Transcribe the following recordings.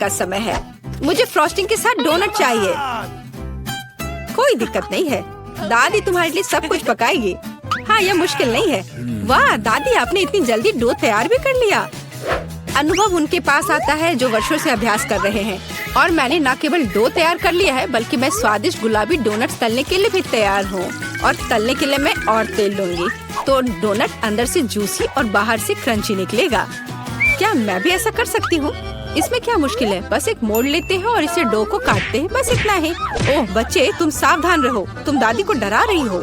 का समय है। मुझे फ्रॉस्टिंग के साथ डोनट चाहिए। कोई दिक्कत नहीं है, दादी तुम्हारे लिए सब कुछ पकाएगी। हाँ, यह मुश्किल नहीं है। वाह दादी, आपने इतनी जल्दी डो तैयार भी कर लिया। अनुभव उनके पास आता है जो वर्षों से अभ्यास कर रहे हैं। और मैंने न केवल डो तैयार कर लिया है, बल्कि मैं स्वादिष्ट गुलाबी डोनट्स तलने के लिए भी तैयार हूँ। और तलने के लिए मैं और तेल लूंगी, तो डोनट अंदर से जूसी और बाहर से क्रंची निकलेगा। क्या मैं भी ऐसा कर सकती हूँ? इसमें क्या मुश्किल है? बस एक मोड़ लेते हैं और इसे डो को काटते हैं, बस इतना ही। ओह बच्चे, तुम सावधान रहो, तुम दादी को डरा रही हो।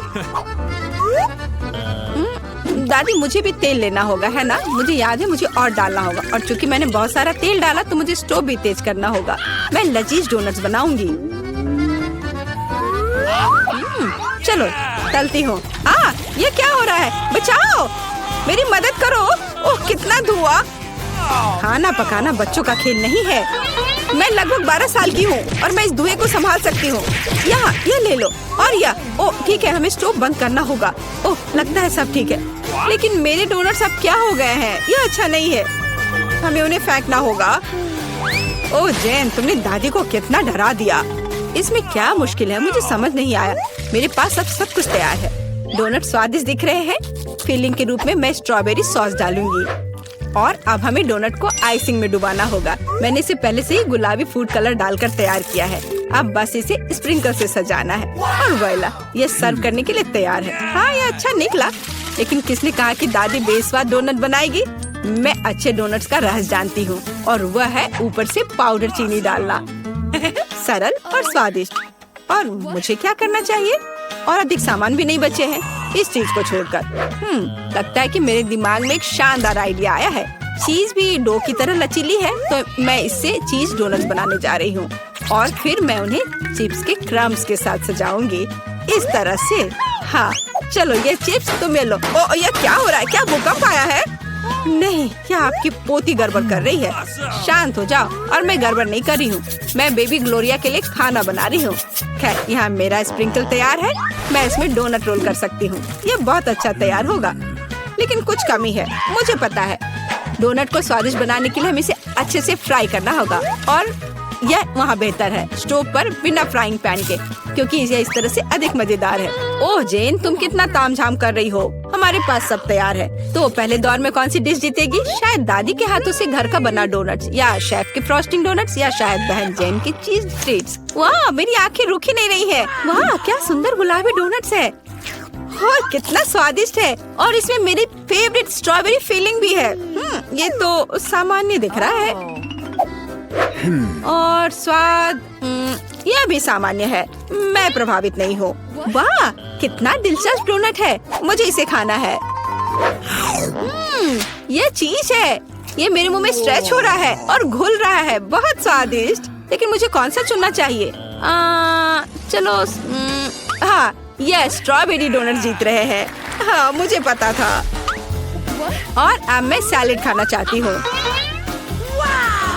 दादी, मुझे भी तेल लेना होगा, है ना? मुझे याद है, मुझे और डालना होगा। और चूंकि मैंने बहुत सारा तेल डाला, तो मुझे स्टोव भी तेज करना होगा। मैं लजीज डोनट्स बनाऊंगी। चलो तलती हूँ। ये क्या हो रहा है? बचाओ, मेरी मदद करो। ओह कितना धुआं! खाना पकाना बच्चों का खेल नहीं है। मैं लगभग 12 साल की हूँ और मैं इस धुएं को संभाल सकती हूँ। यहाँ ये ले लो। और यह ओह ठीक है, हमें स्टोव बंद करना होगा। ओह लगता है सब ठीक है, लेकिन मेरे डोनट्स अब क्या हो गए हैं? यह अच्छा नहीं है, हमें उन्हें फेंकना होगा। ओह जेन, तुमने दादी को कितना डरा दिया। इसमें क्या मुश्किल है? मुझे समझ नहीं आया। मेरे पास अब सब कुछ तैयार है। डोनट स्वादिष्ट दिख रहे हैं। फिलिंग के रूप में मैं स्ट्रॉबेरी सॉस डालूंगी। और अब हमें डोनट को आइसिंग में डुबाना होगा। मैंने इसे पहले से ही गुलाबी फूड कलर डालकर तैयार किया है। अब बस इसे स्प्रिंकल से सजाना है और वोइला, ये सर्व करने के लिए तैयार है। हाँ, ये अच्छा निकला। लेकिन किसने कहा कि दादी बेस्वाद डोनट बनाएगी? मैं अच्छे डोनट्स का रहस्य जानती हूँ, और वह है ऊपर से पाउडर चीनी डालना। सरल और स्वादिष्ट। और मुझे क्या करना चाहिए? और अधिक सामान भी नहीं बचे हैं इस चीज को छोड़कर। लगता है कि मेरे दिमाग में एक शानदार आइडिया आया है। चीज भी डो की तरह लचीली है, तो मैं इससे चीज डोनट्स बनाने जा रही हूँ। और फिर मैं उन्हें चिप्स के क्रम्स के साथ सजाऊंगी, इस तरह से। हाँ चलो, ये चिप्स तुम ले लो। ओ ये क्या हो रहा है? क्या भूकंप आया है? नहीं, क्या आपकी पोती गड़बड़ कर रही है? शांत हो जाओ। और मैं गड़बड़ नहीं कर रही हूँ, मैं बेबी ग्लोरिया के लिए खाना बना रही हूँ। खैर, यहाँ मेरा स्प्रिंकल तैयार है। मैं इसमें डोनट रोल कर सकती हूँ। ये बहुत अच्छा तैयार होगा, लेकिन कुछ कमी है, मुझे पता है। डोनट को स्वादिष्ट बनाने के लिए हमें इसे अच्छे से फ्राई करना होगा। और यह वहाँ बेहतर है स्टोव पर बिना फ्राइंग पैन के, क्योंकि यह इस तरह से अधिक मजेदार है। ओह जेन, तुम कितना तामझाम कर रही हो। हमारे पास सब तैयार है। तो पहले दौर में कौन सी डिश जीतेगी? शायद दादी के हाथों से घर का बना डोनट्स, या शेफ के फ्रॉस्टिंग डोनट्स, या शायद बहन जेन की चीज ट्रीट्स। वाह, मेरी आंखें रुक ही नहीं रही है। वाह, क्या सुंदर गुलाबी डोनट्स है। और कितना स्वादिष्ट है। और इसमें मेरी फेवरेट स्ट्रॉबेरी फिलिंग भी है। ये तो सामान्य दिख रहा है। और स्वाद यह भी सामान्य है। मैं प्रभावित नहीं हूँ। वाह, कितना दिलचस्प डोनट है। मुझे इसे खाना है। यह चीज है। ये मेरे मुंह में स्ट्रेच हो रहा है और घुल रहा है। बहुत स्वादिष्ट। लेकिन मुझे कौन सा चुनना चाहिए? चलो, हाँ, यह स्ट्रॉबेरी डोनट जीत रहे हैं। हाँ, मुझे पता था। और अब मैं सैलेड खाना चाहती हूँ।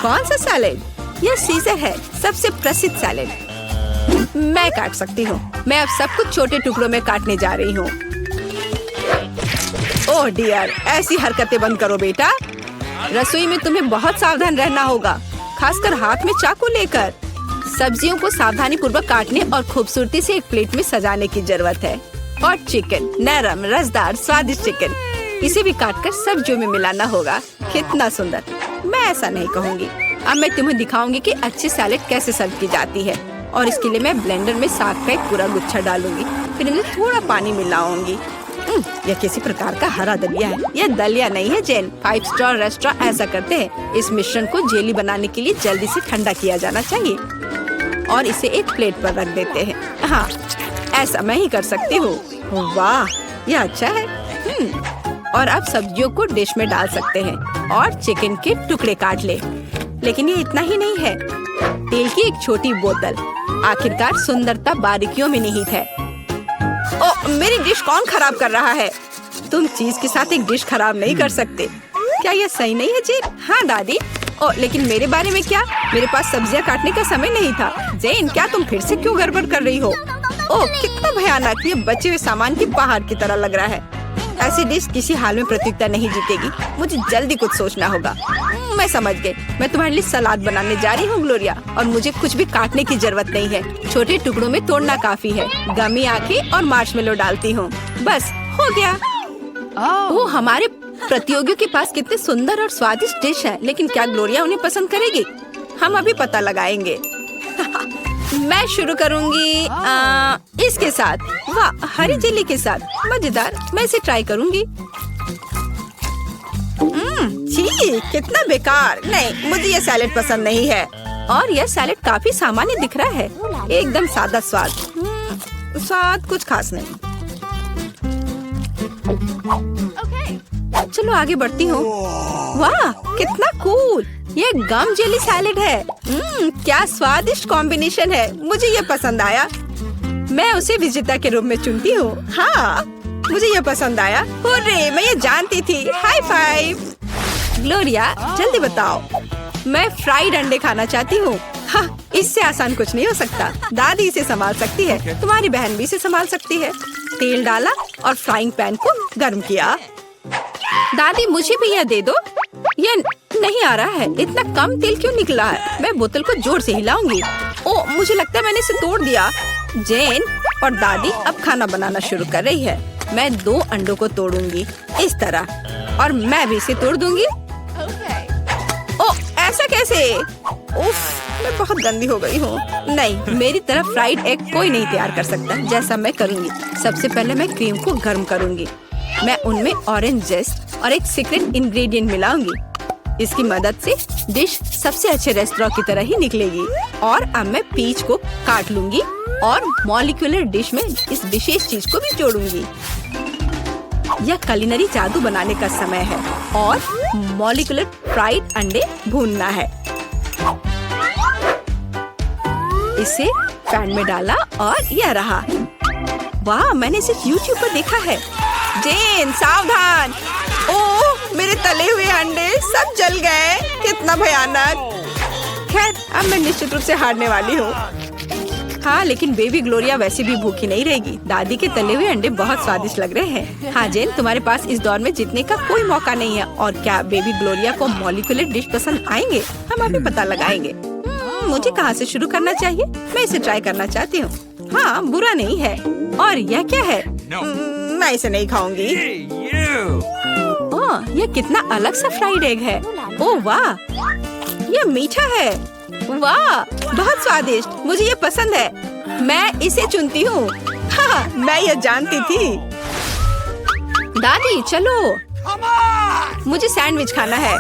कौन सा सैलेड? यह सीजर है, सबसे प्रसिद्ध सैलेड। मैं काट सकती हूँ। मैं अब सब कुछ छोटे टुकड़ों में काटने जा रही हूँ। ओह डियर, ऐसी हरकतें बंद करो बेटा। रसोई में तुम्हें बहुत सावधान रहना होगा, खासकर हाथ में चाकू लेकर। सब्जियों को सावधानी पूर्वक काटने और खूबसूरती से एक प्लेट में सजाने की जरूरत है। और चिकन, नरम रसदार स्वादिष्ट चिकन, इसे भी काटकर सब्जियों में मिलाना होगा। कितना सुंदर। मैं ऐसा नहीं कहूँगी। अब मैं तुम्हें दिखाऊंगी कि अच्छी सैलेड कैसे सर्व की जाती है। और इसके लिए मैं ब्लेंडर में साग का एक पूरा गुच्छा डालूंगी, फिर इन्हें थोड़ा पानी मिलाऊंगी। यह किसी प्रकार का हरा दलिया है। यह दलिया नहीं है जेन। 5 स्टार रेस्टोरेंट ऐसा करते हैं। इस मिश्रण को जेली बनाने के लिए जल्दी से ठंडा किया जाना चाहिए और इसे एक प्लेट पर रख देते हैं। हाँ, ऐसा मैं ही कर सकती हूँ। वाह, यह अच्छा है। और अब सब्जियों को डिश में डाल सकते हैं और चिकन के टुकड़े काट ले। लेकिन ये इतना ही नहीं है। तेल की एक छोटी बोतल। आखिरकार सुंदरता बारीकियों में निहित है। ओ, मेरी डिश कौन खराब कर रहा है? तुम चीज के साथ एक डिश खराब नहीं कर सकते। क्या यह सही नहीं है जेन? हाँ दादी। ओ, लेकिन मेरे बारे में क्या? मेरे पास सब्जियां काटने का समय नहीं था। जेन, क्या तुम फिर से क्यों गड़बड़ कर रही हो? ओह, कितना भयानक। ये बचे हुए सामान की पहाड़ की तरह लग रहा है। ऐसी डिश किसी हाल में प्रतियोगिता नहीं जीतेगी। मुझे जल्दी कुछ सोचना होगा। मैं समझ गई। मैं तुम्हारे लिए सलाद बनाने जा रही हूँ ग्लोरिया, और मुझे कुछ भी काटने की जरूरत नहीं है। छोटे टुकड़ों में तोड़ना काफी है। गमी आंखें और मार्शमेलो डालती हूँ, बस हो गया। वो हमारे प्रतियोगियों के पास कितने सुंदर और स्वादिष्ट डिश है, लेकिन क्या ग्लोरिया उन्हें पसंद करेगी? हम अभी पता लगाएंगे। मैं शुरू करूंगी इसके साथ। वाह, हरी चिल्ली के साथ, मजेदार। मैं इसे ट्राई करूंगी। छी, कितना बेकार। नहीं, मुझे ये सैलेड पसंद नहीं है। और यह सैलेड काफी सामान्य दिख रहा है, एकदम सादा स्वाद। स्वाद कुछ खास नहीं। चलो आगे बढ़ती हूँ। वाह, कितना कूल। ये गम जेली सैलेड है। क्या स्वादिष्ट कॉम्बिनेशन है, मुझे ये पसंद आया। मैं उसे विजेता के रूप में चुनती हूँ। हाँ, मुझे ये पसंद आया। हुर्रे, मैं ये जानती थी। High five. ग्लोरिया, जल्दी बताओ। मैं फ्राइड अंडे खाना चाहती हूँ। हाँ, इससे आसान कुछ नहीं हो सकता। दादी इसे संभाल सकती है, तुम्हारी बहन भी इसे संभाल सकती है। तेल डाला और फ्राइंग पैन को गर्म किया। दादी, मुझे भी यह दे दो। यह नहीं आ रहा है, इतना कम तेल क्यों निकला है? मैं बोतल को जोर से हिलाऊंगी। ओह, मुझे लगता है मैंने इसे तोड़ दिया। जेन और दादी अब खाना बनाना शुरू कर रही है। मैं 2 अंडों को तोड़ूंगी इस तरह, और मैं भी इसे तोड़ दूंगी। ओह, ऐसा कैसे? उफ, मैं बहुत गंदी हो गई हूँ। नहीं, मेरी तरह फ्राइड एग कोई नहीं तैयार कर सकता जैसा मैं करूँगी। सबसे पहले मैं क्रीम को गर्म करूँगी। मैं उनमें ऑरेंज जेस्ट और एक सीक्रेट इंग्रेडिएंट मिलाऊंगी। इसकी मदद से डिश सबसे अच्छे रेस्टोरेंट की तरह ही निकलेगी। और अब मैं पीच को काट लूंगी और मॉलिक्यूलर डिश में इस विशेष चीज को भी जोड़ूंगी। यह कुलिनरी जादू बनाने का समय है और मॉलिक्यूलर फ्राइड अंडे भूनना है। इसे पैन में डाला और यह रहा। वाह, मैंने इसे YouTube पर देखा है। जेन, सावधान। ओह, मेरे तले हुए अंडे सब जल गए। कितना भयानक। खैर, अब मैं निश्चित रूप से हारने वाली हूँ। हाँ, लेकिन बेबी ग्लोरिया वैसे भी भूखी नहीं रहेगी। दादी के तले हुए अंडे बहुत स्वादिष्ट लग रहे हैं। हाँ जेन, तुम्हारे पास इस दौर में जीतने का कोई मौका नहीं है। और क्या बेबी ग्लोरिया को मॉलिक्यूलर डिश पसंद आएंगे? हम अभी पता लगाएंगे। मुझे कहाँ से शुरू करना चाहिए? मैं इसे ट्राई करना चाहती हूँ। हाँ, बुरा नहीं है। और यह क्या है? मैं इसे नहीं खाऊंगी। ओह, यह कितना अलग सा फ्राइड एग है। ओह वाह, यह मीठा है। वाह, बहुत स्वादिष्ट। मुझे ये पसंद है। मैं इसे चुनती हूँ। हाँ, मैं ये जानती थी। दादी, चलो, मुझे सैंडविच खाना है।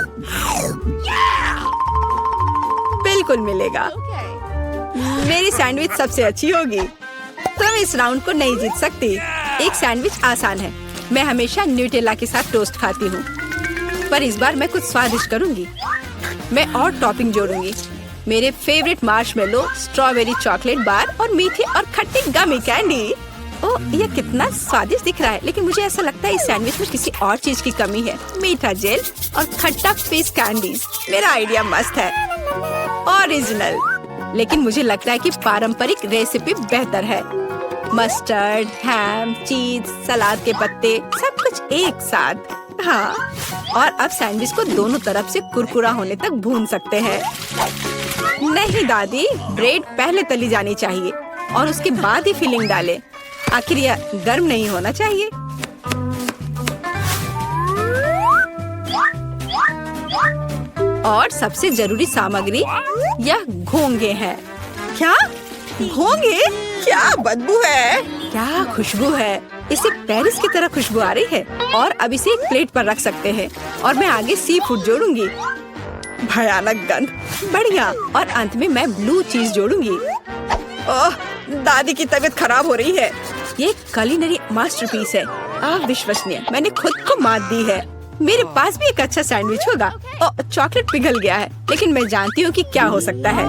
बिल्कुल मिलेगा। मेरी सैंडविच सबसे अच्छी होगी। तुम इस राउंड को नहीं जीत सकती। एक सैंडविच आसान है। मैं हमेशा न्यूटेला के साथ टोस्ट खाती हूँ, पर इस बार मैं कुछ स्वादिष्ट करूँगी। मैं और टॉपिंग जोड़ूंगी। मेरे favourite marshmallow, strawberry chocolate bar और मीठे और खट्टी गमी कैंडी। ओह, यह कितना स्वादिष्ट दिख रहा है, लेकिन मुझे ऐसा लगता है इस सैंडविच में किसी और चीज की कमी है। मीठा जेल और खट्टा फिश कैंडीज। मेरा आइडिया मस्त है, ओरिजिनल। लेकिन मुझे लगता है कि पारंपरिक रेसिपी बेहतर है। मस्टर्ड, हैम, चीज, सलाद के पत्ते, सब कुछ एक साथ। हाँ, और अब सैंडविच को दोनों तरफ से कुरकुरा होने तक भून सकते हैं। नहीं दादी, ब्रेड पहले तली जानी चाहिए और उसके बाद ही फिलिंग डालें। आखिर यह गर्म नहीं होना चाहिए। और सबसे जरूरी सामग्री यह घोंगे हैं। क्या घोंगे? क्या बदबू है, क्या खुशबू है। इसे पेरिस की तरह खुशबू आ रही है। और अब इसे एक प्लेट पर रख सकते हैं और मैं आगे सी फूड जोड़ूंगी। भयानक गंध, बढ़िया। और अंत में मैं ब्लू चीज जोड़ूंगी। ओह, दादी की तबीयत खराब हो रही है। ये कुलिनरी मास्टरपीस है, अविश्वसनीय। मैंने खुद को मात दी है। मेरे पास भी एक अच्छा सैंडविच होगा। ओह, चॉकलेट पिघल गया है, लेकिन मैं जानती हूँ कि क्या हो सकता है।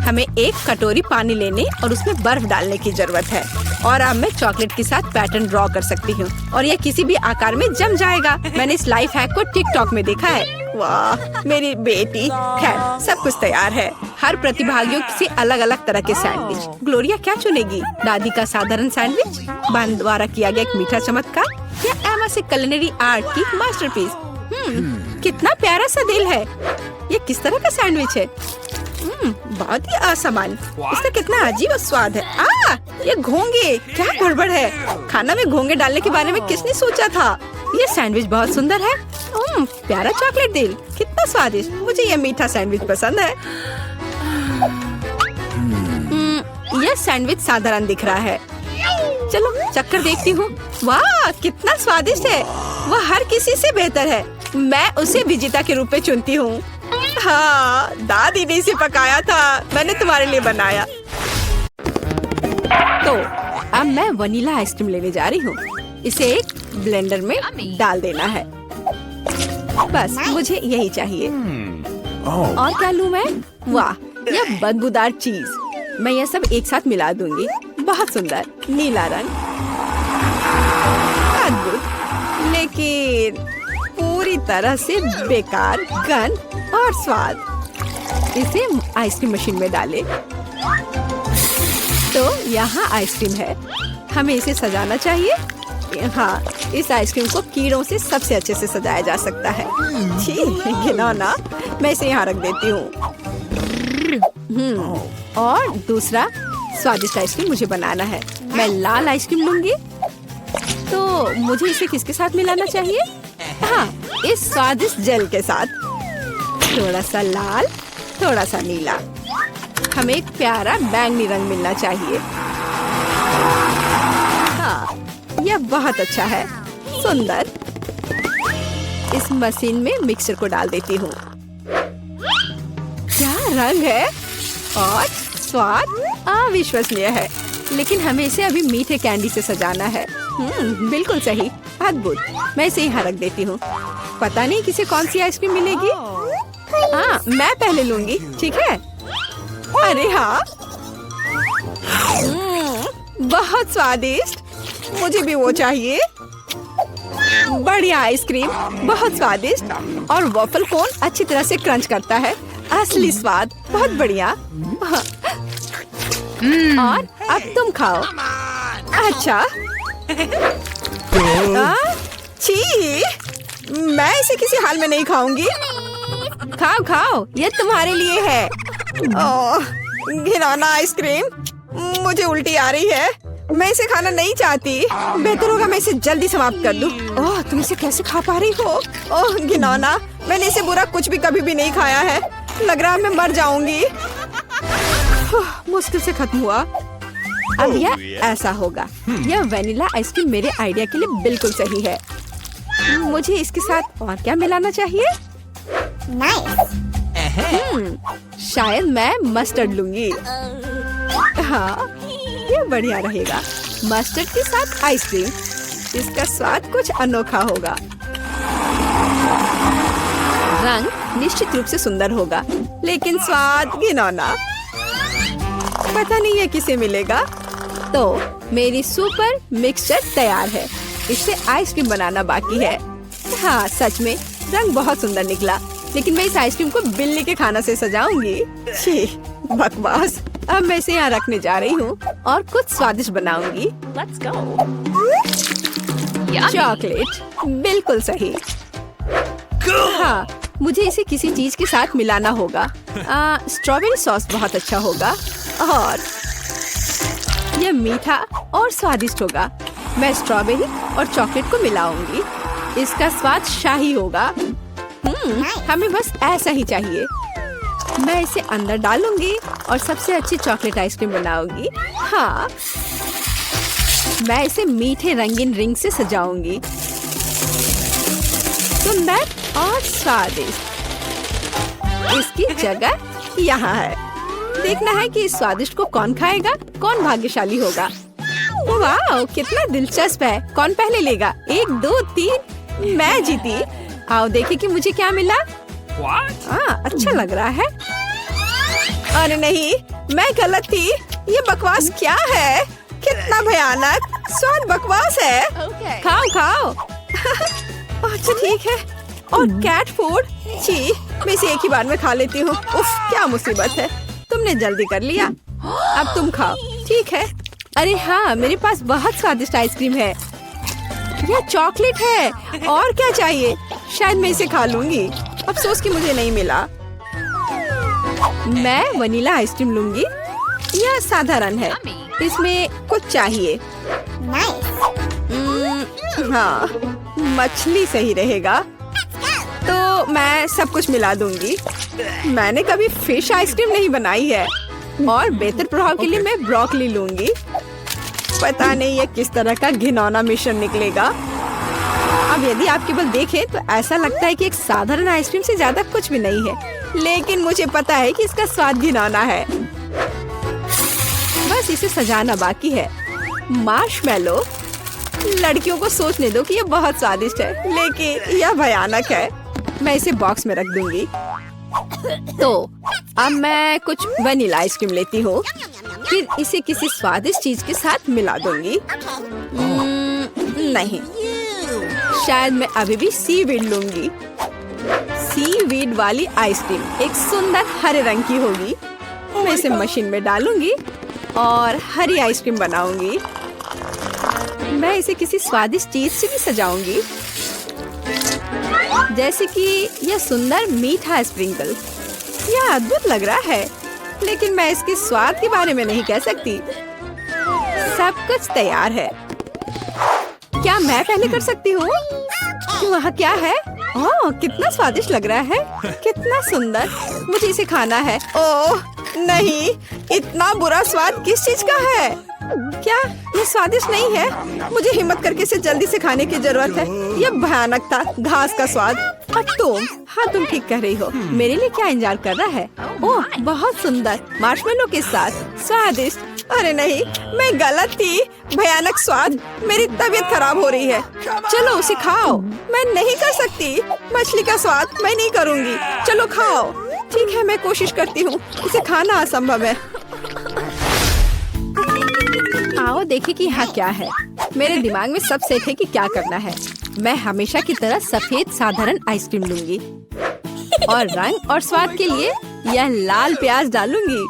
हमें एक कटोरी पानी लेने और उसमें बर्फ डालने की जरूरत है। और अब मैं चॉकलेट के साथ पैटर्न ड्रॉ कर सकती हूँ और यह किसी भी आकार में जम जाएगा। मैंने इस लाइफ हैक को टिकटॉक में देखा है। वाह, मेरी बेटी। खैर, सब कुछ तैयार है। हर प्रतिभागियों से अलग अलग तरह के सैंडविच। ग्लोरिया क्या चुनेगी? दादी का साधारण सैंडविच, बहन द्वारा किया गया एक मीठा चमत्कार, या एमा से कुलिनरी आर्ट की मास्टरपीस? कितना प्यारा सा दिल है। ये किस तरह का सैंडविच है? बहुत ही असामान्य। इसका कितना अजीब स्वाद है। ये घोंगे, क्या गड़बड़ है? खाना में घोंगे डालने के बारे में किसने सोचा था? ये सैंडविच बहुत सुंदर है। प्यारा चॉकलेट दिल, कितना स्वादिष्ट। मुझे ये मीठा सैंडविच पसंद है। यह सैंडविच साधारण दिख रहा है। चलो चक्कर देखती हूँ। वाह, कितना स्वादिष्ट है। वह हर किसी से बेहतर है। मैं उसे विजेता के रूप में चुनती हूँ। हाँ, दादी ने इसे पकाया था, मैंने तुम्हारे लिए बनाया। तो अब मैं वनीला आइसक्रीम लेने जा रही हूँ। इसे एक ब्लेंडर में डाल देना है। बस मुझे यही चाहिए। और क्या लूँ मैं? वाह, यह बदबूदार चीज। मैं यह सब एक साथ मिला दूंगी। बहुत सुंदर नीला रंग, अद्भुत, लेकिन पूरी तरह से बेकार गंध और स्वाद। इसे आइसक्रीम मशीन में डालें। तो यहाँ आइसक्रीम है। हमें इसे सजाना चाहिए। हाँ, इस आइसक्रीम को कीड़ों से सबसे अच्छे से सजाया जा सकता है। घिनौना, मैं इसे यहाँ रख देती हूँ। और दूसरा स्वादिष्ट आइसक्रीम मुझे बनाना है। मैं लाल आइसक्रीम लूंगी। तो मुझे इसे किसके साथ मिलाना चाहिए? हाँ, इस स्वादिष्ट जेल के साथ। थोड़ा सा लाल, थोड़ा सा नीला। हमें एक प्यारा बैंगनी रंग मिलना चाहिए। हाँ, यह बहुत अच्छा है, सुंदर। इस मशीन में मिक्सर को डाल देती हूँ। क्या रंग है और स्वाद अविश्वसनीय है। लेकिन हमें इसे अभी मीठे कैंडी से सजाना है। बिल्कुल सही, अद्भुत। मैं इसे यहाँ रख देती हूँ। पता नहीं किसे कौन सी आइसक्रीम मिलेगी। हाँ, मैं पहले लूंगी, ठीक है? अरे हाँ, बहुत स्वादिष्ट। मुझे भी वो चाहिए। बढ़िया आइसक्रीम, बहुत स्वादिष्ट। और वॉफल कोन अच्छी तरह से क्रंच करता है। असली स्वाद, बहुत बढ़िया। और अब तुम खाओ। अच्छा। छी, मैं इसे किसी हाल में नहीं खाऊंगी। खाओ खाओ, ये तुम्हारे लिए है। ओह, घिनौना आइसक्रीम, मुझे उल्टी आ रही है। मैं इसे खाना नहीं चाहती। बेहतर होगा मैं इसे जल्दी समाप्त कर दूं। ओह, तुम इसे कैसे खा पा रही हो? ओह घिनौना, मैंने इसे बुरा कुछ भी कभी भी नहीं खाया है। लग रहा है मैं मर जाऊंगी। मुश्किल से खत्म हुआ। अब यह ऐसा होगा। यह वेनिला आइसक्रीम मेरे आइडिया के लिए बिल्कुल सही है। मुझे इसके साथ और क्या मिलाना चाहिए? शायद मैं मस्टर्ड लूंगी। हाँ, ये बढ़िया रहेगा। मस्टर्ड के साथ आइसक्रीम, इसका स्वाद कुछ अनोखा होगा। रंग निश्चित रूप से सुंदर होगा, लेकिन स्वाद घिनौना। पता नहीं ये किसे मिलेगा। तो मेरी सुपर मिक्सचर तैयार है। इससे आइसक्रीम बनाना बाकी है। हाँ, सच में रंग बहुत सुंदर निकला, लेकिन मैं इस आइसक्रीम को बिल्ली के खाना से सजाऊंगी। छी, बकवास। अब मैं इसे यहाँ रखने जा रही हूँ और कुछ स्वादिष्ट बनाऊंगी। चॉकलेट, बिल्कुल सही। हाँ, मुझे इसे किसी चीज के साथ मिलाना होगा। स्ट्रॉबेरी सॉस बहुत अच्छा होगा और यह मीठा और स्वादिष्ट होगा। मैं स्ट्रॉबेरी और चॉकलेट को मिलाऊंगी। इसका स्वाद शाही होगा। हमें बस ऐसा ही चाहिए। मैं इसे अंदर डालूंगी और सबसे अच्छी चॉकलेट आइसक्रीम बनाऊंगी। हाँ, मैं इसे मीठे रंगीन रिंग से सजाऊंगी। सुंदर और स्वादिष्ट। इसकी जगह यहाँ है। देखना है कि इस स्वादिष्ट को कौन खाएगा, कौन भाग्यशाली होगा। वाह, कितना दिलचस्प है। कौन पहले लेगा? 1, 2, 3। मैं जीती। आओ देखें कि मुझे क्या मिला। अच्छा लग रहा है। अरे नहीं, मैं गलत थी। ये बकवास क्या है? कितना भयानक स्वाद, बकवास है। खाओ खाओ। अच्छा ठीक है। और कैट फूड, छी, मैं इसे एक ही बार में खा लेती हूँ। उफ, क्या मुसीबत है। तुमने जल्दी कर लिया। अब तुम खाओ, ठीक है? अरे हाँ, मेरे पास बहुत स्वादिष्ट आइसक्रीम है। यह चॉकलेट है। और क्या चाहिए? शायद मैं इसे खा लूंगी। अफसोस कि मुझे नहीं मिला। मैं वनीला आइसक्रीम लूंगी। यह साधारण है, इसमें कुछ चाहिए। हाँ, मछली सही रहेगा। तो मैं सब कुछ मिला दूंगी। मैंने कभी फिश आइसक्रीम नहीं बनाई है और बेहतर प्रभाव के लिए मैं ब्रोकली लूंगी। पता नहीं ये किस तरह का घिनौना मिश्रण निकलेगा। अब यदि आप केवल देखें तो ऐसा लगता है कि एक साधारण आइसक्रीम से ज्यादा कुछ भी नहीं है, लेकिन मुझे पता है कि इसका स्वाद घिनौना है। बस इसे सजाना बाकी है। मार्शमेलो। लड़कियों को सोचने दो कि ये बहुत स्वादिष्ट है, लेकिन यह भयानक है। मैं इसे बॉक्स में रख दूंगी। तो अब मैं कुछ वनीला आइसक्रीम लेती हूँ, फिर इसे किसी स्वादिष्ट चीज के साथ मिला दूंगी। नहीं, शायद मैं अभी भी सीवीड लूंगी। सीवीड वाली आइसक्रीम एक सुंदर हरे रंग की होगी। मैं इसे मशीन में डालूंगी और हरी आइसक्रीम बनाऊंगी। मैं इसे किसी स्वादिष्ट चीज से भी सजाऊंगी, जैसे कि यह सुंदर मीठा स्प्रिंकल। यह अद्भुत लग रहा है, लेकिन मैं इसके स्वाद के बारे में नहीं कह सकती। सब कुछ तैयार है। क्या मैं पहले कर सकती हूँ? वहाँ क्या है? ओह, कितना स्वादिष्ट लग रहा है। कितना सुंदर। मुझे इसे खाना है। ओह नहीं, इतना बुरा स्वाद किस चीज का है? क्या ये स्वादिष्ट नहीं है? मुझे हिम्मत करके इसे जल्दी से खाने की जरूरत है। यह भयानक था, घास का स्वाद। अब तुम, हाँ तुम ठीक कह रही हो। मेरे लिए क्या इंतजार कर रहा है? ओह बहुत सुंदर, मार्शमेलो के साथ स्वादिष्ट। अरे नहीं, मैं गलत थी। भयानक स्वाद। मेरी तबीयत खराब हो रही है। चलो उसे खाओ। मैं नहीं कर सकती। मछली का स्वाद मैं नहीं करूँगी। चलो खाओ। ठीक है, मैं कोशिश करती हूँ। इसे खाना असंभव है। आओ देखें कि यहाँ क्या है। मेरे दिमाग में सब सेट है कि क्या करना है। मैं हमेशा की तरह सफेद साधारण आइसक्रीम लूंगी और रंग और स्वाद के लिए यह लाल प्याज डालूंगी।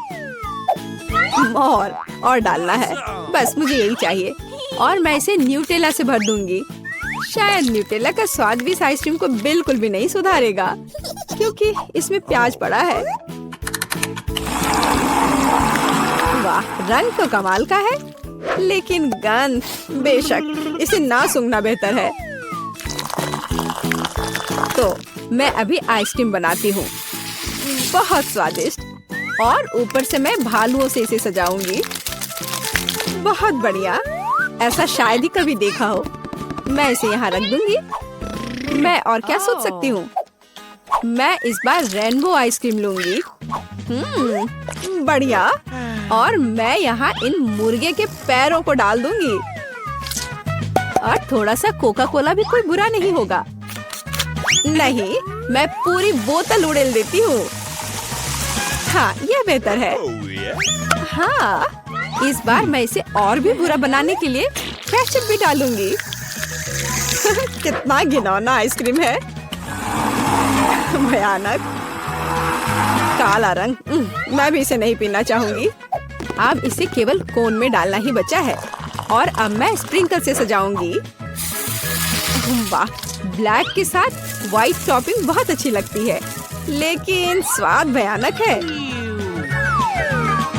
और डालना है, बस मुझे यही चाहिए। और मैं इसे न्यूटेला से भर दूंगी। शायद न्यूटेला का स्वाद भी इस आइसक्रीम को बिल्कुल भी नहीं सुधारेगा, क्योंकि इसमें प्याज पड़ा है। वाह, रंग तो कमाल का है, लेकिन गंध, बेशक इसे ना सूंघना बेहतर है। तो मैं अभी आइसक्रीम बनाती हूँ, बहुत स्वादिष्ट। और ऊपर से मैं भालुओं से इसे सजाऊंगी। बहुत बढ़िया, ऐसा शायद ही कभी देखा हो। मैं इसे यहाँ रख दूंगी। मैं और क्या सोच सकती हूँ? मैं इस बार रेनबो आइसक्रीम लूंगी। बढ़िया। और मैं यहाँ इन मुर्गे के पैरों को डाल दूंगी। और थोड़ा सा कोका कोला भी कोई बुरा नहीं होगा। नहीं, मैं पूरी बोतल उड़ेल देती हूँ। हाँ, यह बेहतर है। हाँ, इस बार मैं इसे और भी बुरा बनाने के लिए केचप भी डालूंगी। कितना घिनौना आइसक्रीम है। भयानक काला रंग। मैं भी इसे नहीं पीना चाहूंगी। अब इसे केवल कोन में डालना ही बचा है। और अब मैं स्प्रिंकल से सजाऊंगी। वाह, ब्लैक के साथ व्हाइट टॉपिंग बहुत अच्छी लगती है, लेकिन स्वाद भयानक है।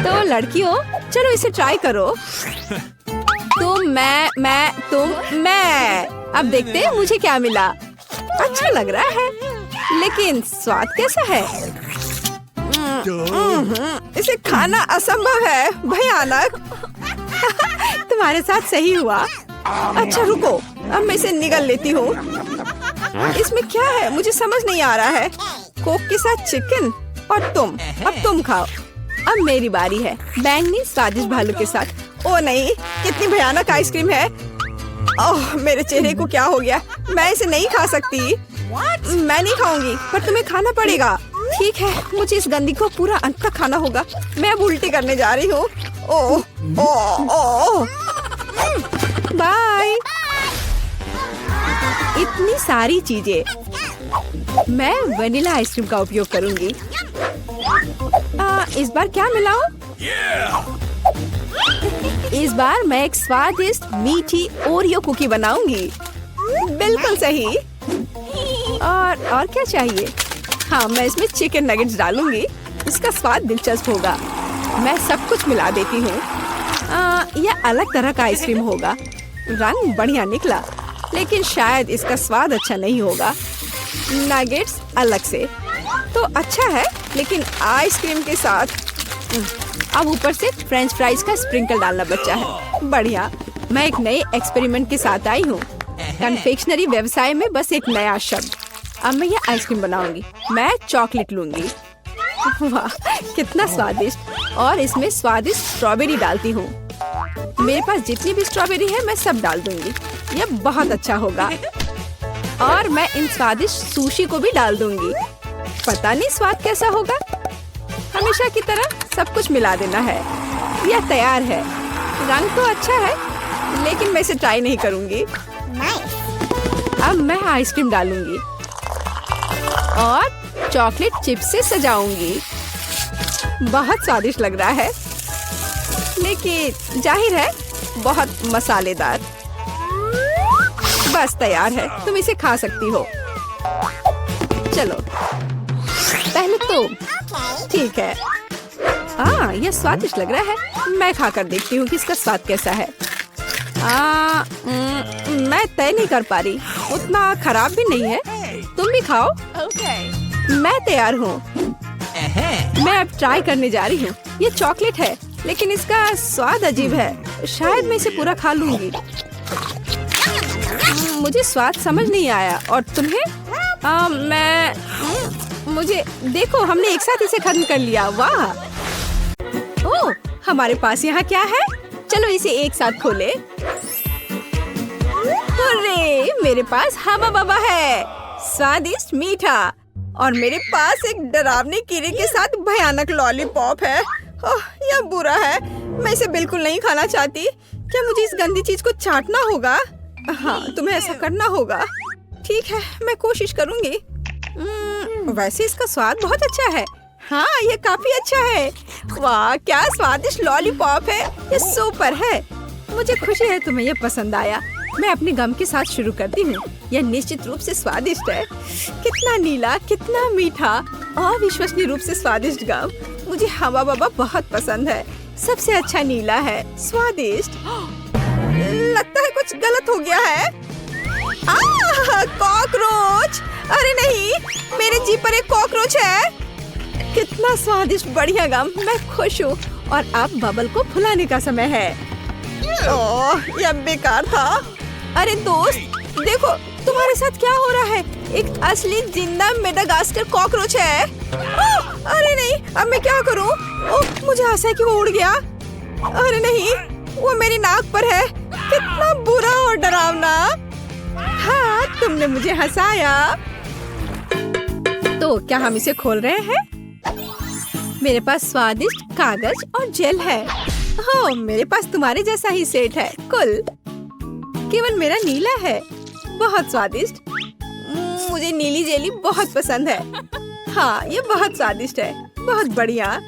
तो लड़कियों, चलो इसे ट्राई करो। तुम, मैं। अब देखते हैं मुझे क्या मिला। अच्छा लग रहा है, लेकिन स्वाद कैसा है? इसे खाना असंभव है, भयानक। तुम्हारे साथ सही हुआ। अच्छा रुको, अब मैं इसे निगल लेती हूँ। इसमें क्या है मुझे समझ नहीं आ रहा है। कोक के साथ चिकन। और तुम, अब तुम खाओ। अब मेरी बारी है, बैंगनी स्वादिष्ट भालू के साथ। ओ नहीं, कितनी भयानक आइसक्रीम है। ओह, मेरे चेहरे को क्या हो गया? मैं इसे नहीं खा सकती। मैं नहीं खाऊंगी, पर तुम्हें खाना पड़ेगा। ठीक है, मुझे इस गंदी को पूरा अंत तक खाना होगा। मैं अब उल्टी करने जा रही हूँ। ओह ओह ओह, बाय। इतनी सारी चीजें। मैं वनीला आइसक्रीम का उपयोग करूंगी। इस बार क्या मिलाऊं? इस बार मैं एक स्वादिष्ट मीठी ओरियो कुकी बनाऊंगी। बिल्कुल सही। और क्या चाहिए? हाँ, मैं इसमें चिकन नगेट्स डालूंगी। इसका स्वाद दिलचस्प होगा। मैं सब कुछ मिला देती हूँ। यह अलग तरह का आइसक्रीम होगा। रंग बढ़िया निकला, लेकिन शायद इसका स्वाद अच्छा नहीं होगा। नगेट्स अलग से तो अच्छा है, लेकिन आइसक्रीम के साथ अब ऊपर से फ्रेंच फ्राइज का स्प्रिंकल डालना बचा है। बढ़िया। मैं एक नए एक्सपेरिमेंट के साथ आई हूँ। कन्फेक्शनरी व्यवसाय में बस एक नया शब्द। अब मैं ये आइसक्रीम बनाऊंगी। मैं चॉकलेट लूंगी। वाह, कितना स्वादिष्ट। और इसमें स्वादिष्ट स्ट्रॉबेरी डालती हूँ। मेरे पास जितनी भी स्ट्रॉबेरी है मैं सब डाल दूंगी। यह बहुत अच्छा होगा। और मैं इन स्वादिष्ट सुशी को भी डाल दूंगी। पता नहीं स्वाद कैसा होगा। हमेशा की तरह सब कुछ मिला देना है। यह तैयार है। रंग तो अच्छा है, लेकिन मैं इसे ट्राई नहीं करूंगी। अब मैं आइसक्रीम डालूंगी और चॉकलेट चिप्स से सजाऊंगी। बहुत स्वादिष्ट लग रहा है, लेकिन जाहिर है बहुत मसालेदार। बस तैयार है, तुम इसे खा सकती हो। चलो पहले तुम। ठीक है। यह स्वादिष्ट लग रहा है। मैं खाकर देखती हूँ कि इसका स्वाद कैसा है। मैं तय नहीं कर पा रही। उतना खराब भी नहीं है। तुम भी खाओ। मैं तैयार हूँ। मैं अब ट्राई करने जा रही हूँ। ये चॉकलेट है, लेकिन इसका स्वाद अजीब है। शायद मैं इसे पूरा खा लूंगी। मुझे स्वाद समझ नहीं आया। और तुम्हें? मुझे देखो, हमने एक साथ इसे खत्म कर लिया। वाह। ओह, हमारे पास यहाँ क्या है? चलो इसे एक साथ खोले। अरे, मेरे पास हवा बाबा है। स्वादिष्ट मीठा। और मेरे पास एक डरावने कीड़े के साथ भयानक लॉलीपॉप है। ओह, यह बुरा है। मैं इसे बिल्कुल नहीं खाना चाहती। क्या मुझे इस गंदी चीज को चाटना होगा? हाँ, तुम्हें ऐसा करना होगा। ठीक है, मैं कोशिश करूंगी। वैसे इसका स्वाद बहुत अच्छा है। हाँ, ये काफी अच्छा है। वाह, क्या स्वादिष्ट लॉलीपॉप है। ये सुपर है। मुझे खुशी है तुम्हें ये पसंद आया। मैं अपने गम के साथ शुरू करती हूँ। यह निश्चित रूप से स्वादिष्ट है। कितना नीला, कितना मीठा, अविश्वसनीय रूप से स्वादिष्ट गम। मुझे हवा बाबा बहुत पसंद है। सबसे अच्छा नीला है। स्वादिष्ट। लगता है कुछ गलत हो गया है। कॉकरोच। अरे नहीं, मेरे जीभ पर एक कॉकरोच है। कितना स्वादिष्ट, बढ़िया गम। मैं खुश हूँ। और अब बबल को फुलाने का समय है। ओह, यह बेकार था। अरे दोस्त, देखो तुम्हारे साथ क्या हो रहा है। एक असली जिंदा मेडागास्कर कॉकरोच है। अरे नहीं, अब मैं क्या करूँ? ओह, मुझे आशा है कि वो उड़ गया। अरे नहीं, वो मेरी नाक पर है। कितना बुरा और डरावना। हाँ, तुमने मुझे हंसाया। तो क्या हम इसे खोल रहे हैं? मेरे पास स्वादिष्ट कागज और जेल है। हो, मेरे पास तुम्हारे जैसा ही सेट है। कुल केवल मेरा नीला है। बहुत स्वादिष्ट। मुझे नीली जेली बहुत पसंद है। हाँ, ये बहुत स्वादिष्ट है। बहुत बढ़िया।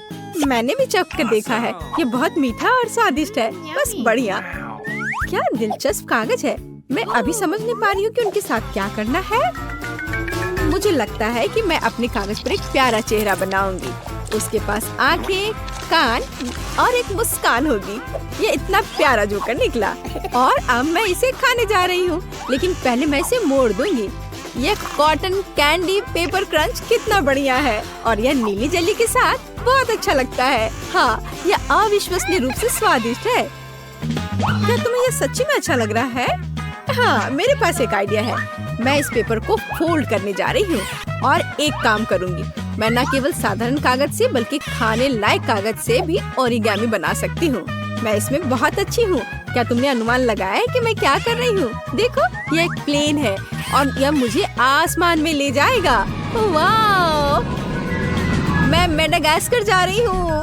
मैंने भी चख कर देखा है। ये बहुत मीठा और स्वादिष्ट है। बस बढ़िया। क्या दिलचस्प कागज है। मैं अभी समझ नहीं पा रही हूँ कि उनके साथ क्या करना है। मुझे लगता है कि मैं अपने कागज पर एक प्यारा चेहरा बनाऊंगी। उसके पास आंखें, कान और एक मुस्कान होगी। ये इतना प्यारा जोकर निकला। और अब मैं इसे खाने जा रही हूँ, लेकिन पहले मैं इसे मोड़ दूंगी। ये कॉटन कैंडी पेपर क्रंच कितना बढ़िया है। और यह नीली जेली के साथ बहुत अच्छा लगता है। हाँ, यह अविश्वसनीय रूप से स्वादिष्ट है। क्या तुम्हें यह सच्ची में अच्छा लग रहा है? हाँ, मेरे पास एक आइडिया है। मैं इस पेपर को फोल्ड करने जा रही हूँ और एक काम करूँगी। मैं न केवल साधारण कागज से बल्कि खाने लायक कागज से भी ओरिगामी बना सकती हूँ। मैं इसमें बहुत अच्छी हूँ। क्या तुमने अनुमान लगाया है कि मैं क्या कर रही हूँ? देखो, यह एक प्लेन है और यह मुझे आसमान में ले जाएगा। वाह! मैं मेडागास्कर जा रही हूँ।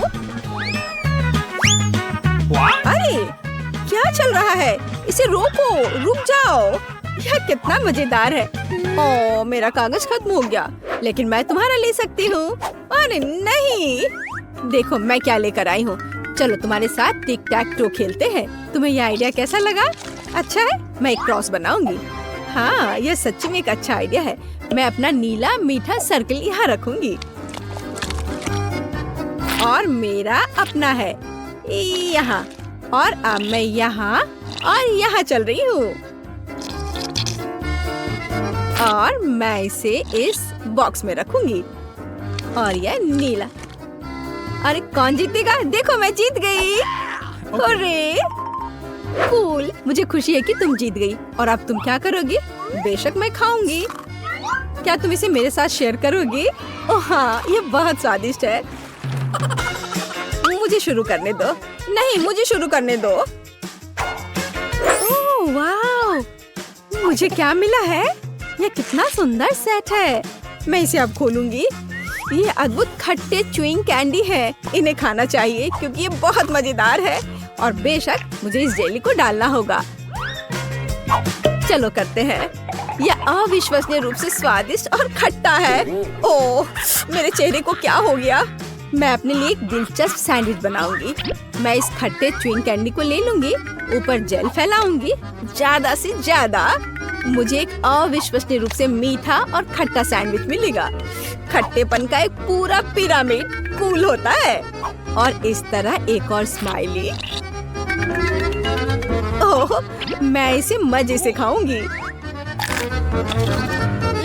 अरे, क्या चल रहा है? इसे रोको, रुक जाओ। यह कितना मजेदार है। ओह, मेरा कागज खत्म हो गया, लेकिन मैं तुम्हारा ले सकती हूँ। अरे नहीं, देखो मैं क्या लेकर आई हूँ। चलो तुम्हारे साथ टिक टैक टो खेलते हैं। तुम्हें यह आइडिया कैसा लगा? अच्छा है, मैं एक क्रॉस बनाऊंगी। हाँ, यह सच्ची में एक अच्छा आइडिया है। मैं अपना नीला मीठा सर्कल यहाँ रखूंगी और मेरा अपना है यहाँ, और अब मैं यहाँ और यहाँ चल रही हूँ और मैं इसे इस बॉक्स में रखूंगी और यह नीला। अरे कौन जीतेगा? देखो मैं जीत गई। अरे कूल, मुझे खुशी है कि तुम जीत गई। और अब तुम क्या करोगी? बेशक मैं खाऊंगी। क्या तुम इसे मेरे साथ शेयर करोगी? ओह हाँ, ये बहुत स्वादिष्ट है। मुझे शुरू करने दो। नहीं, मुझे शुरू करने दो। ओह वाह, मुझे क्या मिला है? यह कितना सुंदर सेट है। मैं इसे अब खोलूंगी। ये अद्भुत खट्टे च्युइंग कैंडी है। इन्हें खाना चाहिए क्योंकि ये बहुत मजेदार है और बेशक मुझे इस जेली को डालना होगा। चलो करते हैं। यह अविश्वसनीय रूप से स्वादिष्ट और खट्टा है। ओह, मेरे चेहरे को क्या हो गया? मैं अपने लिए एक दिलचस्प सैंडविच बनाऊंगी। मैं इस खट्टे च्युइंग कैंडी को ले लूंगी, ऊपर जेल फैलाऊंगी ज्यादा से ज्यादा। मुझे एक अविश्वसनीय रूप से मीठा और खट्टा सैंडविच मिलेगा। खट्टेपन का एक पूरा पिरामिड कूल होता है। और इस तरह एक और स्माइली। ओह, मैं इसे मजे से खाऊंगी।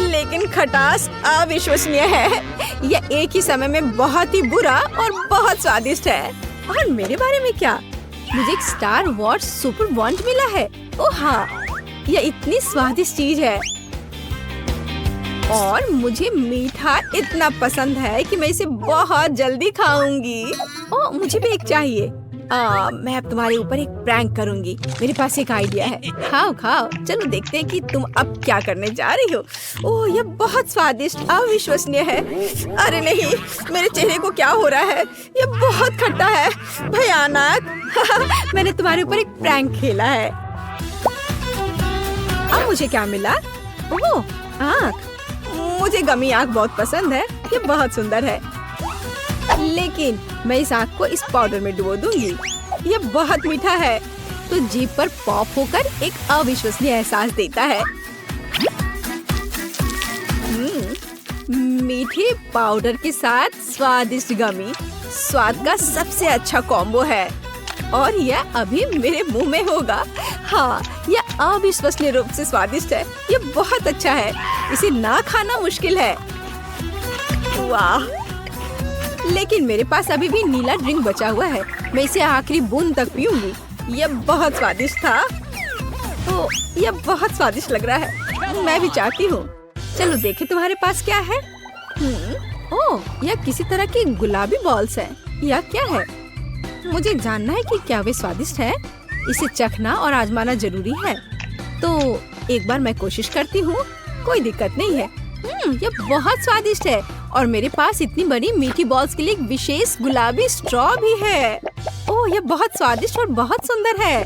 लेकिन खटास अविश्वसनीय है। यह एक ही समय में बहुत ही बुरा और बहुत स्वादिष्ट है। और मेरे बारे में क्या? मुझे एक स्टार वॉर्स सुपर बॉन्ड मिला है। ओह हाँ, यह इतनी स्वादिष्ट चीज है और मुझे मीठा इतना पसंद है कि मैं इसे बहुत जल्दी खाऊंगी। ओह, मुझे भी एक चाहिए। मैं अब तुम्हारे ऊपर एक प्रैंक करूंगी। मेरे पास एक आइडिया है। खाओ खाओ। चलो देखते हैं कि तुम अब क्या करने जा रही हो। ओह, यह बहुत स्वादिष्ट अविश्वसनीय है। अरे नहीं, मेरे चेहरे को क्या हो रहा है? यह बहुत खट्टा है, भयानक। मैंने तुम्हारे ऊपर एक प्रैंक खेला है। अब मुझे क्या मिला? ओह, आँख। मुझे गमी आँख बहुत पसंद है। ये बहुत सुंदर है। लेकिन मैं इस आँख को इस पाउडर में डुबो दूंगी। ये बहुत मीठा है, तो जीभ पर पॉप होकर एक अविश्वसनीय एहसास देता है। मीठे पाउडर के साथ स्वादिष्ट गमी स्वाद का सबसे अच्छा कॉम्बो है और यह अभी मेरे मुंह में होगा। हाँ, यह अविश्वसनीय रूप से स्वादिष्ट है। यह बहुत अच्छा है। इसे ना खाना मुश्किल है। वाह, लेकिन मेरे पास अभी भी नीला ड्रिंक बचा हुआ है। मैं इसे आखिरी बूंद तक पीऊंगी। यह बहुत स्वादिष्ट था। तो यह बहुत स्वादिष्ट लग रहा है। मैं भी चाहती हूँ। चलो देखें तुम्हारे पास क्या है। ओह, यह किसी तरह की गुलाबी बॉल्स है। यह क्या है? मुझे जानना है कि क्या वे स्वादिष्ट है। इसे चखना और आजमाना जरूरी है। तो एक बार मैं कोशिश करती हूँ। कोई दिक्कत नहीं है। यह बहुत स्वादिष्ट है और मेरे पास इतनी बड़ी मीठी बॉल्स के लिए एक विशेष गुलाबी स्ट्रॉ भी है। ओह, यह बहुत स्वादिष्ट और बहुत सुंदर है।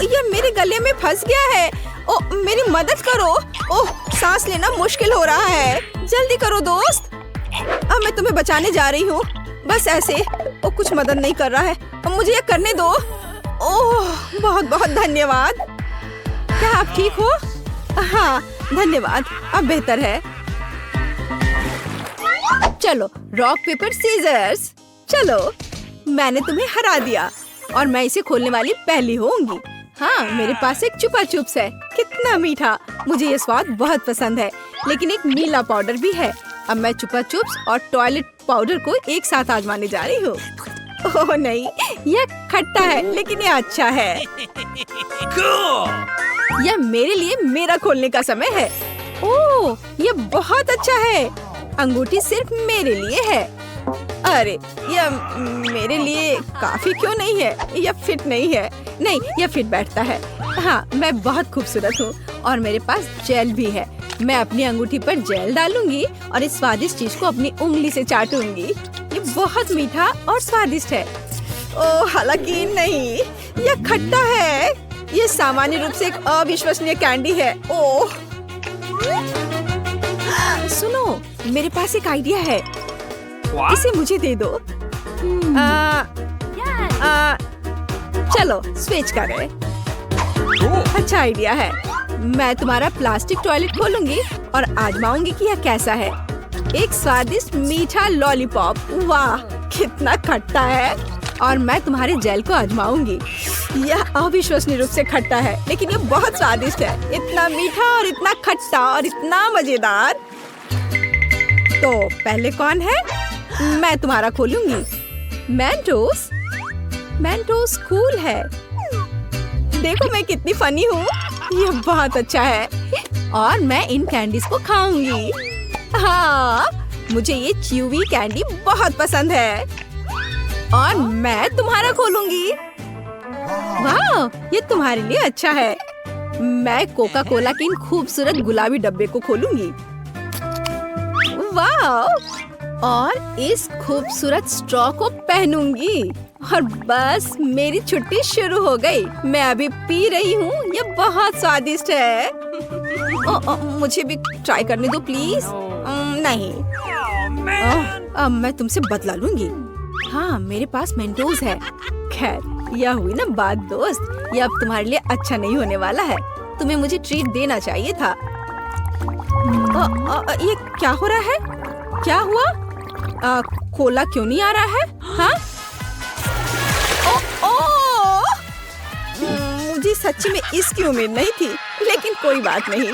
यह मेरे गले में फंस गया है। ओह, मेरी मदद करो। ओह, सांस लेना मुश्किल हो रहा है। जल्दी करो दोस्त। अब मैं तुम्हें बचाने जा रही हूँ। बस ऐसे। ओह, कुछ मदद नहीं कर रहा है। अब मुझे यह करने दो। ओह, बहुत बहुत धन्यवाद। क्या आप ठीक हो? हाँ, धन्यवाद। अब बेहतर है। चलो, रॉक पेपर सीजर्स। चलो, मैंने तुम्हें हरा दिया और मैं इसे खोलने वाली पहली होंगी। हाँ, मेरे पास एक चुपा चुप्स है। कितना मीठा। मुझे ये स्वाद बहुत पसंद है। लेकिन एक नीला पाउडर भी है। अब मैं चुपा चुप्स और टॉयलेट पाउडर को एक साथ आजमाने जा रही हूँ। ओह नहीं, यह खट्टा है लेकिन यह अच्छा है। यह मेरे लिए मेरा खोलने का समय है। ओह, यह बहुत अच्छा है। अंगूठी सिर्फ मेरे लिए है। अरे, यह मेरे लिए काफी क्यों नहीं है? यह फिट नहीं है। नहीं, यह फिट बैठता है। हाँ, मैं बहुत खूबसूरत हूँ और मेरे पास जेल भी है। मैं अपनी अंगूठी पर जेल डालूंगी और इस स्वादिष्ट चीज को अपनी उंगली से चाटूंगी। ये बहुत मीठा और स्वादिष्ट है। ओह, हालांकि नहीं, यह खट्टा है। यह सामान्य रूप से एक अविश्वसनीय कैंडी है। ओह, सुनो, मेरे पास एक आइडिया है। इसे मुझे दे दो। चलो स्विच करें। अच्छा आइडिया है। मैं तुम्हारा प्लास्टिक टॉयलेट खोलूंगी और आजमाऊंगी कि यह कैसा है। एक स्वादिष्ट मीठा लॉलीपॉप, वाह कितना खट्टा है। और मैं तुम्हारे जेल को आजमाऊंगी। यह अविश्वसनीय रूप से खट्टा है, लेकिन यह बहुत स्वादिष्ट है। इतना मीठा और इतना खट्टा और इतना मजेदार। तो पहले कौन है? मैं तुम्हारा खोलूंगी। मेंटोस, मेंटोस कूल है। देखो मैं कितनी फनी हूँ। यह बहुत अच्छा है और मैं इन कैंडीज को खाऊंगी। हाँ, मुझे ये च्यूवी कैंडी बहुत पसंद है। और मैं तुम्हारा खोलूंगी। वाह, ये तुम्हारे लिए अच्छा है। मैं कोका कोला के इन खूबसूरत गुलाबी डब्बे को खोलूंगी। वाह, और इस खूबसूरत स्ट्रॉ को पहनूंगी। और बस मेरी छुट्टी शुरू हो गई। मैं अभी पी रही हूँ। ये बहुत स्वादिष्ट है। मुझे भी ट्राई करने दो प्लीज। नहीं, अब मैं तुमसे बदला लूंगी। हाँ, मेरे पास मेंटोस है। खैर, यह हुई ना बात दोस्त। यह अब तुम्हारे लिए अच्छा नहीं होने वाला है। तुम्हें मुझे ट्रीट देना चाहिए था। ये क्या हो रहा है? क्या हुआ? कोला क्यों नहीं आ रहा है? हाँ? मुझे सच्ची में इसकी उम्मीद नहीं थी, लेकिन कोई बात नहीं।